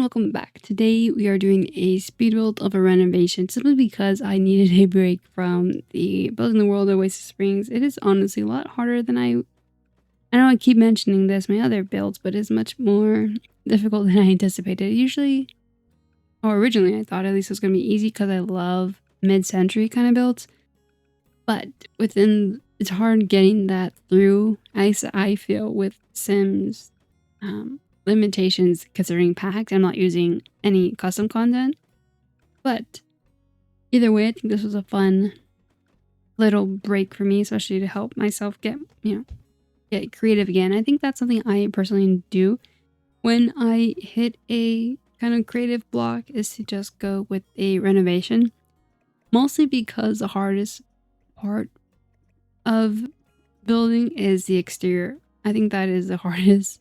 welcome back. Today we are doing a speed build of a renovation simply because I needed a break from the building the world of Oasis Springs. It is honestly a lot harder than I know I keep mentioning this, my other builds, but it's much more difficult than I anticipated. Usually, or originally I thought at least it was going to be easy because I love mid-century kind of builds. But it's hard getting that through, I feel, with Sims limitations considering packs. I'm not using any custom content. But either way, I think this was a fun little break for me, especially to help myself get creative again. I think that's something I personally do when I hit a kind of creative block, is to just go with a renovation. Mostly because the hardest part of building is the exterior. I think that is the hardest.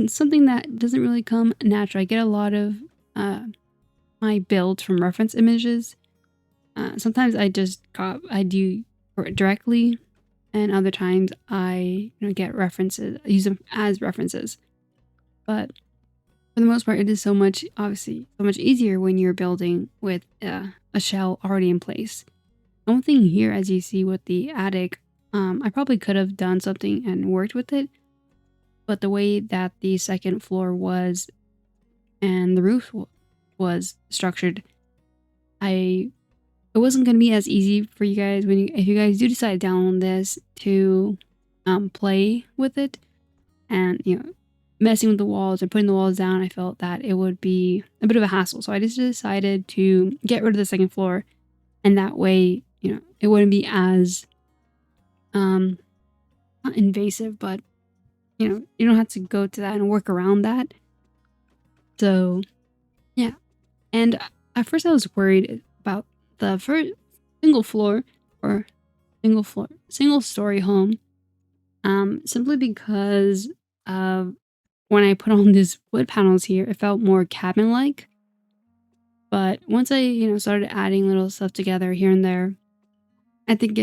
Something that doesn't really come natural. I get a lot of my builds from reference images. Sometimes I do it directly, and other times I get references, use them as references. But for the most part, it is so much easier when you're building with a shell already in place. One thing here, as you see with the attic, I probably could have done something and worked with it, but the way that the second floor was and the roof was structured, it wasn't going to be as easy for you guys if you guys do decide to download this to play with it and messing with the walls or putting the walls down. I felt that it would be a bit of a hassle, so I just decided to get rid of the second floor, and that way it wouldn't be as not invasive, but you don't have to go to that and work around that. So yeah. And at first I was worried about the first single story home, simply because of when I put on these wood panels here, it felt more cabin like. But once I started adding little stuff together here and there, I think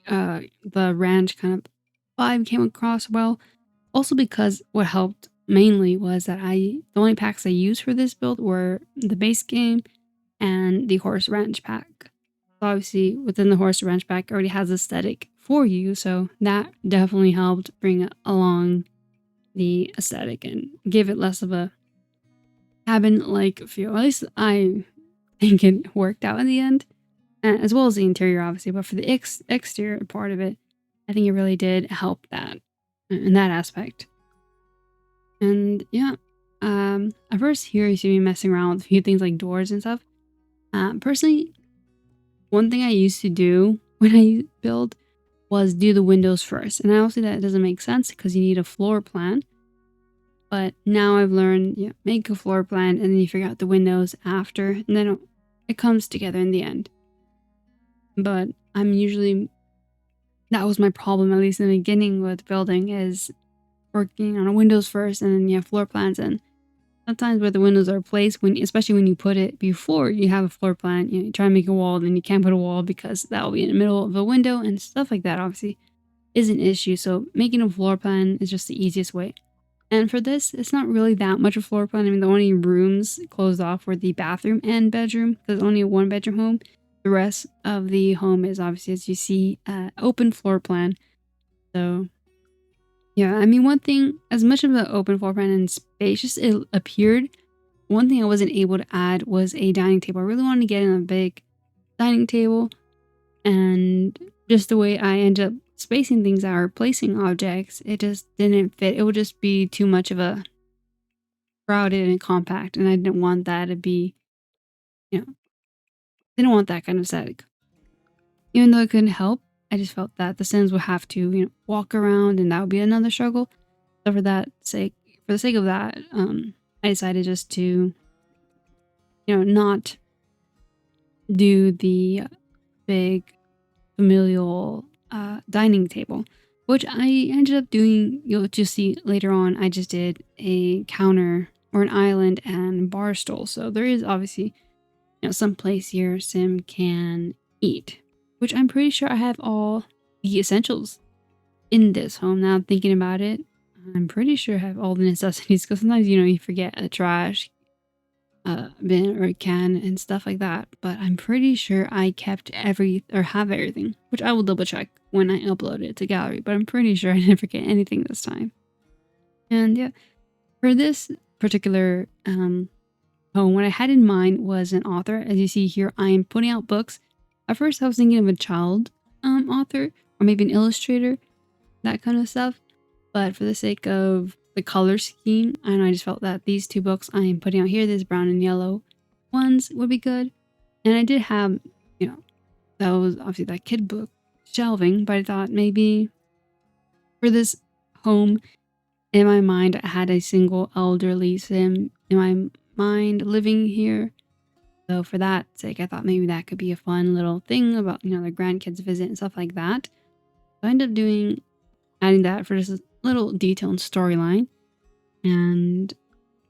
the ranch kind of vibe came across well. Also because what helped mainly was that the only packs I used for this build were the base game and the horse ranch pack. So obviously within the horse ranch pack already has aesthetic for you, so that definitely helped bring along the aesthetic and give it less of a cabin-like feel. At least I think it worked out in the end. As well as the interior, obviously, but for the exterior part of it, I think it really did help that in that aspect. And yeah, at first here you see me messing around with a few things like doors and stuff. Personally, one thing I used to do when I build was do the windows first, and I also that doesn't make sense because you need a floor plan. But now I've learned, make a floor plan and then you figure out the windows after, and then it comes together in the end. But that was my problem, at least in the beginning with building, is working on a windows first and then you have floor plans. And sometimes where the windows are placed, especially when you put it before you have a floor plan, you try to make a wall, then you can't put a wall because that will be in the middle of a window and stuff like that obviously is an issue. So making a floor plan is just the easiest way. And for this, it's not really that much of a floor plan. I mean, the only rooms closed off were the bathroom and bedroom, because it's only a one bedroom home. The rest of the home is obviously, as you see, open floor plan. So yeah, I mean, one thing, as much of the open floor plan and spacious it appeared, one thing I wasn't able to add was a dining table. I really wanted to get in a big dining table, and just the way I ended up spacing things out or placing objects, it just didn't fit. It would just be too much of a crowded and compact, and I didn't want that to be, didn't want that kind of aesthetic. Even though it couldn't help, I just felt that the Sims would have to, walk around, and that would be another struggle. So for the sake of that, I decided just to, not do the big familial dining table, which I ended up doing. You'll just see later on. I just did a counter or an island and bar stool. So there is obviously, some place your Sim can eat, which I'm pretty sure I have all the essentials in this home now. Thinking about it, I'm pretty sure I have all the necessities because sometimes, you forget a trash bin or a can and stuff like that. But I'm pretty sure I kept or have everything, which I will double check when I upload it to gallery. But I'm pretty sure I didn't forget anything this time. And yeah, for this particular home, what I had in mind was an author. As you see here, I am putting out books. At first, I was thinking of a child author or maybe an illustrator, that kind of stuff. But for the sake of the color scheme, and I just felt that these two books I am putting out here, this brown and yellow ones, would be good. And I did have, that was obviously that kid book shelving, but I thought maybe for this home, in my mind, I had a single elderly sim in my mind living here. So for that sake, I thought maybe that could be a fun little thing about, the grandkids visit and stuff like that. So I ended up adding that for just a little detail and storyline. And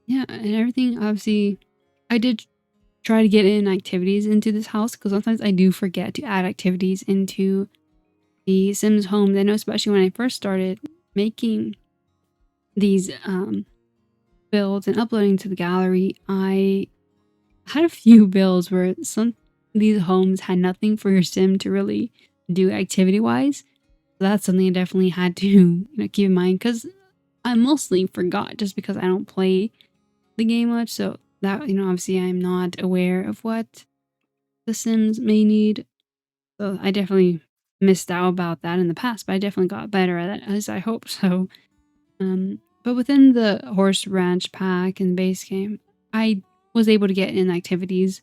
yeah, and everything, obviously, I did try to get in activities into this house because sometimes I do forget to add activities into the Sims homes. I know, especially when I first started making these builds and uploading to the gallery, I had a few builds where some of these homes had nothing for your sim to really do activity wise. So that's something I definitely had to keep in mind because I mostly forgot just because I don't play the game much. So that, obviously I'm not aware of what the Sims may need. So I definitely missed out about that in the past, but I definitely got better at it, at least I hope so. But within the horse ranch pack and base game, I was able to get in activities,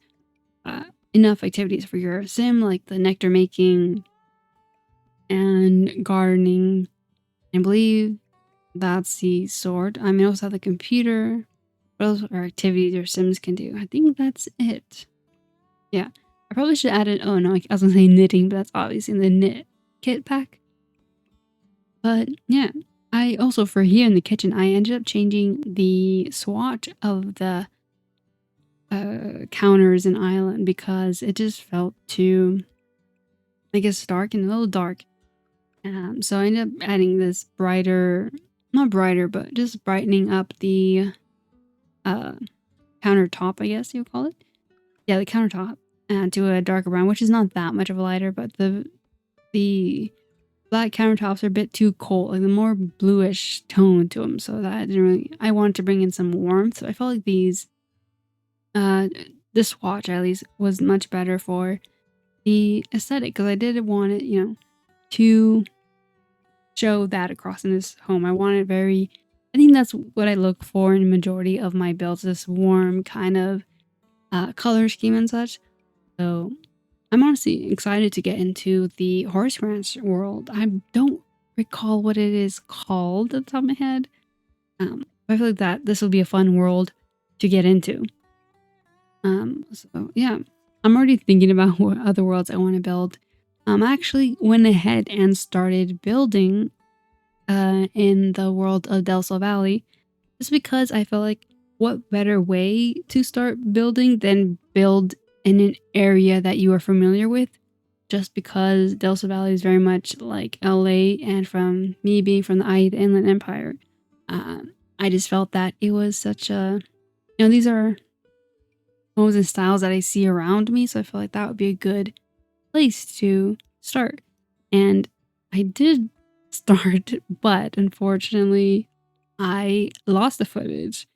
enough activities for your sim, like the nectar making and gardening. I believe that's the sword. I mean, also have the computer. What else are activities your sims can do? I think that's it. Yeah. I probably should add it. Oh no, I was gonna say knitting, but that's obviously in the knit kit pack. But yeah, I also, for here in the kitchen, I ended up changing the swatch of the counters and island because it just felt too, I guess, dark and a little dark. So I ended up adding this brighter, not brighter, but just brightening up the countertop, I guess you would call it. Yeah, the countertop to a darker brown, which is not that much of a lighter, but the black countertops are a bit too cold, like the more bluish tone to them. So that didn't really, I wanted to bring in some warmth. So I felt like this swatch at least was much better for the aesthetic because I did want it, to show that across in this home. I want it I think that's what I look for in the majority of my builds, this warm kind of color scheme and such. So I'm honestly excited to get into the horse ranch world. I don't recall what it is called at the top of my head. I feel like that this will be a fun world to get into. So yeah, I'm already thinking about what other worlds I want to build. I actually went ahead and started building in the world of Del Sol Valley, just because I felt like what better way to start building than build in an area that you are familiar with, just because Del Sol Valley is very much like LA, and from me being from the Inland Empire, I just felt that it was such a, these are homes and styles that I see around me, so I feel like that would be a good place to start. And I did start, but unfortunately, I lost the footage.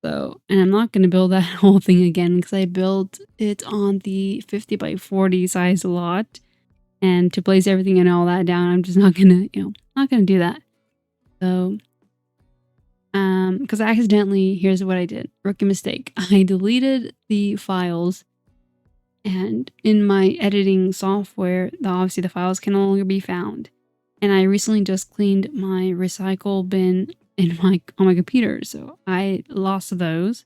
So, and I'm not going to build that whole thing again because I built it on the 50 by 40 size lot. And to place everything and all that down, I'm just not going to, not going to do that. So, because I accidentally, here's what I did. Rookie mistake. I deleted the files, and in my editing software, obviously the files can no longer be found. And I recently just cleaned my recycle bin on my computer, so I lost those. So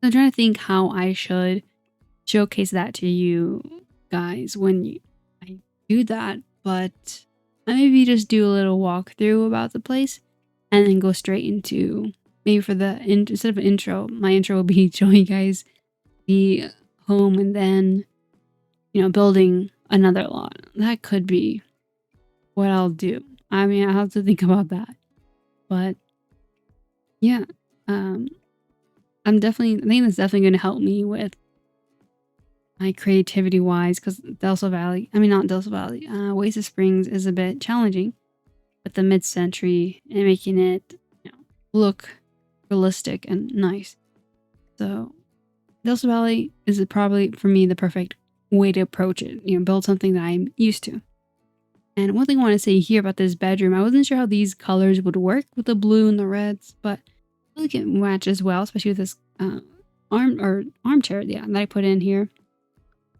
I'm trying to think how I should showcase that to you guys when I do that, but I maybe just do a little walkthrough about the place and then go straight into, maybe for the instead of an intro, my intro will be showing you guys the home and then, building another lot. That could be what I'll do. I mean, I have to think about that. But yeah, um, I think that's definitely going to help me with my creativity wise because not Delta Valley, Oasis Springs is a bit challenging with the mid century and making it, look realistic and nice. So Delta Valley is probably for me the perfect way to approach it, build something that I'm used to. And one thing I want to say here about this bedroom, I wasn't sure how these colors would work with the blue and the reds, but I think it matches well, especially with this armchair, that I put in here.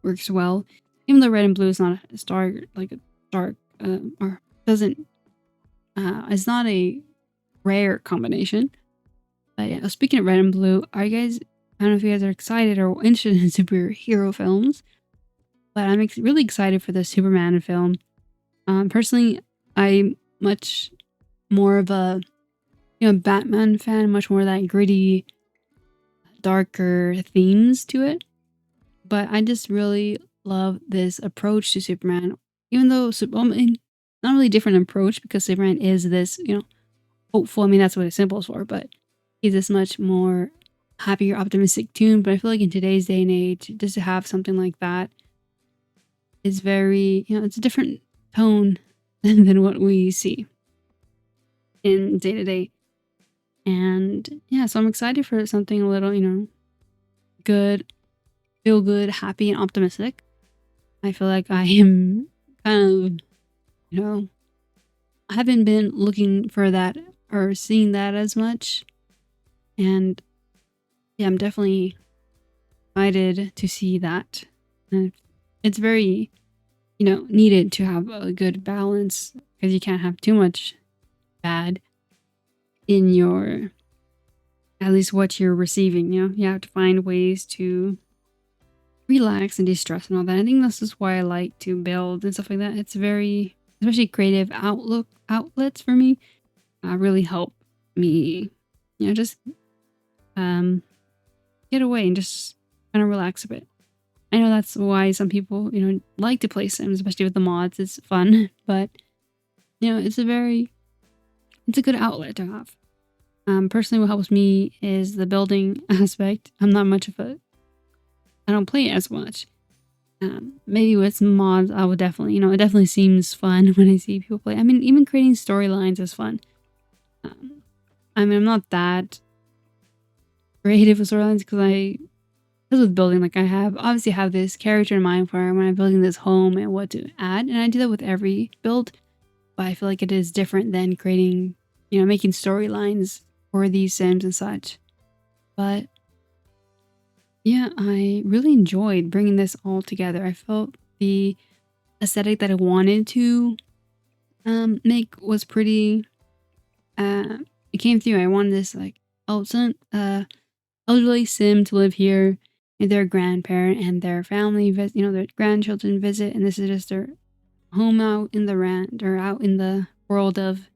Works well. Even though red and blue is not a star, like a dark, or doesn't, it's not a rare combination. But yeah, speaking of red and blue, I don't know if you guys are excited or interested in superhero films, but I'm really excited for the Superman film. Personally, I'm much more of a Batman fan, much more that gritty, darker themes to it. But I just really love this approach to Superman, even though not really different approach because Superman is this hopeful. I mean that's what his symbol is for, but he's this much more happier, optimistic tune. But I feel like in today's day and age, just to have something like that is very it's a different tone than what we see in day to day. And yeah, so I'm excited for something a little, good, feel good, happy, and optimistic. I feel like I am kind of, I haven't been looking for that or seeing that as much. And yeah, I'm definitely excited to see that. And it's very, needed to have a good balance because you can't have too much bad in your, at least what you're receiving. You have to find ways to relax and de-stress and all that. I think this is why I like to build and stuff like that. It's very, especially creative outlets for me, really help me, just get away and just kind of relax a bit. I know that's why some people, like to play Sims, especially with the mods. It's fun, but it's a good outlet to have. Personally, what helps me is the building aspect. I don't play it as much. Maybe with some mods, I would definitely, it definitely seems fun when I see people play. I mean, even creating storylines is fun. I'm not that creative with storylines because with building, like I obviously have this character in mind for when I'm building this home and what to add, and I do that with every build. But I feel like it is different than creating, making storylines for these Sims and such. But yeah, I really enjoyed bringing this all together. I felt the aesthetic that I wanted to make was pretty. It came through. I wanted this elderly Sim to live here, and their grandparent and their family their grandchildren visit, and this is just their home out in the ranch or out in the world of.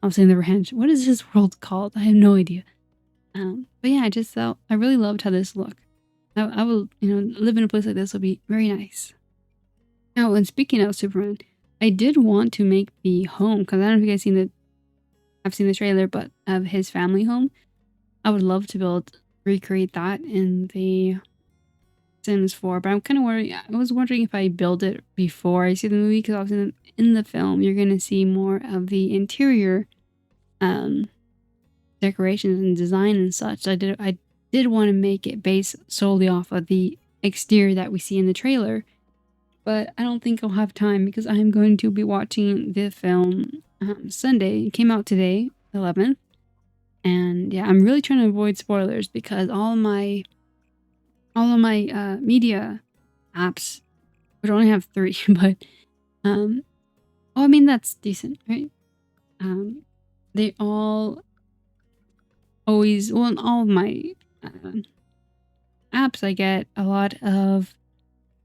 I'm saying the ranch. What is this world called? I have no idea. But yeah, I really loved how this looked. I will, live in a place like this would be very nice. Now, and speaking of Superman, I did want to make the home because I don't know if you guys I've seen the trailer, but of his family home. I would love to recreate that in the Sims 4, but I'm kind of worried. I was wondering if I build it before I see the movie because obviously in the film you're gonna see more of the interior, decorations and design and such. I did want to make it based solely off of the exterior that we see in the trailer, but I don't think I'll have time because I'm going to be watching the film Sunday. It came out today, 11th, and yeah, I'm really trying to avoid spoilers because all of my media apps, which only have 3, but I mean that's decent, right? They all always, well, in all of my apps, I get a lot of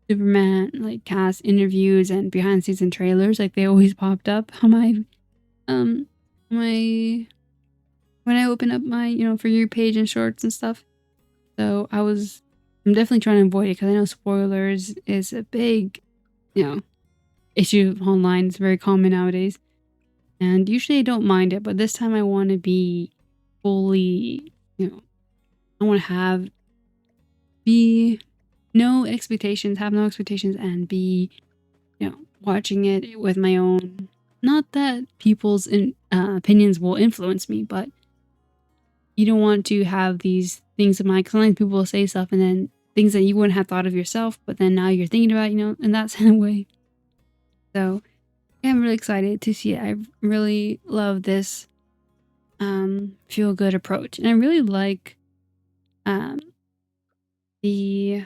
Superman like cast interviews and behind the scenes and trailers. Like they always popped up on my when I open up my For You page and shorts and stuff. So I'm definitely trying to avoid it because I know spoilers is a big issue online. It's very common nowadays. And usually I don't mind it, but this time I want to be fully, I want to be no expectations, have no expectations, and be, watching it with my own. Not that people's opinions will influence me, but you don't want to have these things in mind. Because sometimes people will say stuff and then things that you wouldn't have thought of yourself, but then now you're thinking about, in that kind of way. So yeah, I'm really excited to see it. I really love this feel good approach, and I really like um the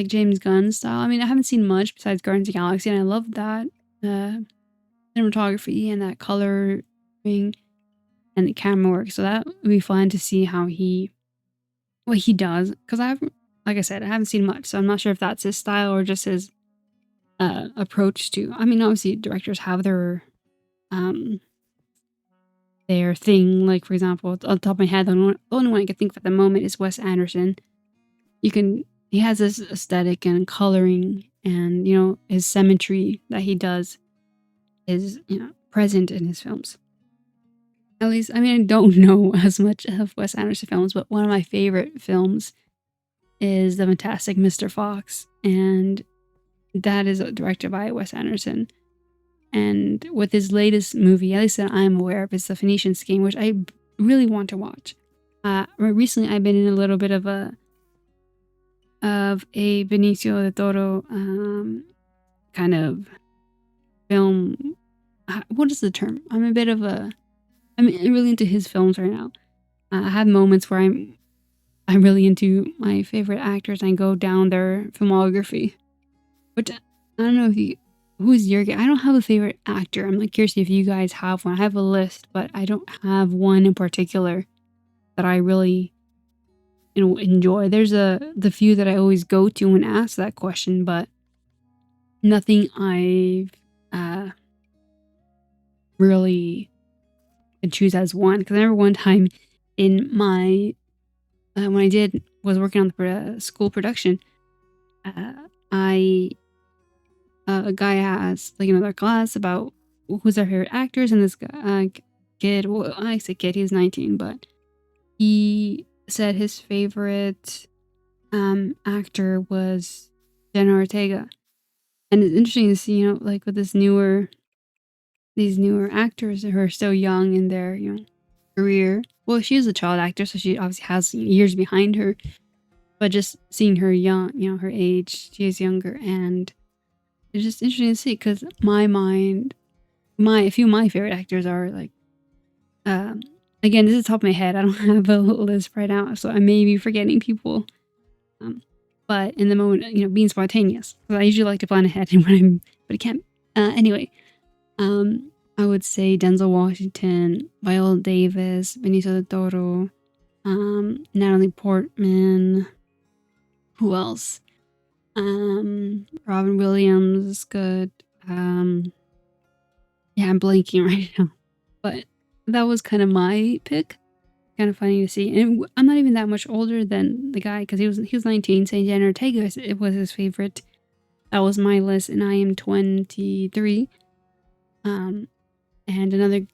James Gunn style. I mean, I haven't seen much besides Guardians of the Galaxy, and I love that cinematography and that coloring and the camera work. So that would be fun to see what he does. Because like I said, I haven't seen much, so I'm not sure if that's his style or just his approach to. I mean, obviously, directors have um thing. Like, for example, on the top of my head, the only one I can think of at the moment is Wes Anderson. He has this aesthetic and coloring and, his symmetry that he does is, present in his films. At least, I mean, I don't know as much of Wes Anderson films, but one of my favorite films is The Fantastic Mr. Fox, and that is directed by Wes Anderson. And with his latest movie, at least that I'm aware of, is The Phoenician Scheme, which I really want to watch. Recently, I've been in a little bit of a Benicio del Toro kind of film. What is the term? I'm really into his films right now. I have moments where I'm really into my favorite actors and I go down their filmography. Which I don't know who's your guy? I don't have a favorite actor. I'm like curious if you guys have one. I have a list, but I don't have one in particular that I really enjoy. There's the few that I always go to when asked that question, but nothing I've really could choose as one. Because I remember one time in my when I was working on the school production, I a guy asked another class about who's their favorite actors, and this kid, well, I say kid, he's 19, but he said his favorite actor was Jenna Ortega. And it's interesting to see, with these newer actors who are so young in their, career. Well, she is a child actor, so she obviously has years behind her. But just seeing her young, her age, she is younger, and it's just interesting to see because a few of my favorite actors are again, this is the top of my head. I don't have a list right now, so I may be forgetting people. But in the moment, being spontaneous. Because I usually like to plan ahead, but I can't. Anyway, I would say Denzel Washington, Viola Davis, Benicio del Toro, Natalie Portman. Who else? Robin Williams is good. Yeah, I'm blanking right now. But that was kind of my pick. Kind of funny to see. And I'm not even that much older than the guy because he was 19. Saying Jenna Ortega, it was his favorite. That was my list, and I am 23. And another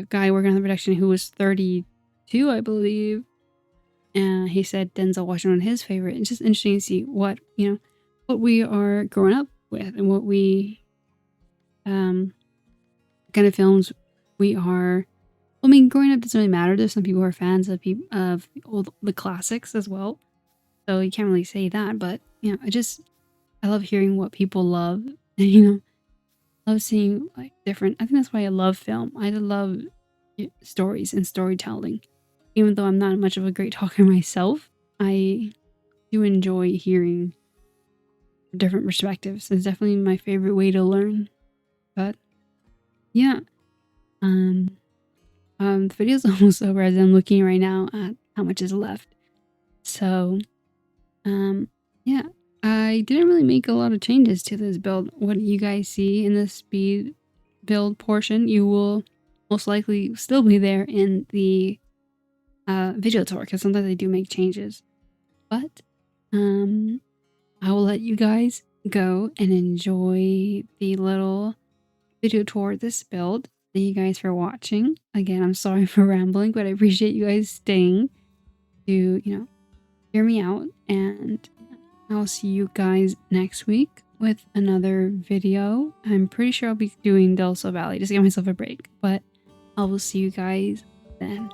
guy working on the production who was 32, I believe. And he said Denzel Washington his favorite. It's just interesting to see what we are growing up with and what we kind of films we are. I mean, growing up doesn't really matter. There's some people who are fans of the classics as well, so you can't really say that. But I love hearing what people love, and love seeing different. I think that's why I love film. I love stories and storytelling. Even though I'm not much of a great talker myself, I do enjoy hearing different perspectives. It's definitely my favorite way to learn. But yeah, the video's almost over as I'm looking right now at how much is left. So, yeah, I didn't really make a lot of changes to this build. What you guys see in the speed build portion, you will most likely still be there in the video tour because sometimes they do make changes. But, I will let you guys go and enjoy the little video tour of this build. Thank you guys for watching. Again, I'm sorry for rambling, but I appreciate you guys staying to, hear me out. And I'll see you guys next week with another video. I'm pretty sure I'll be doing Del Sol Valley just to give myself a break, but I will see you guys then.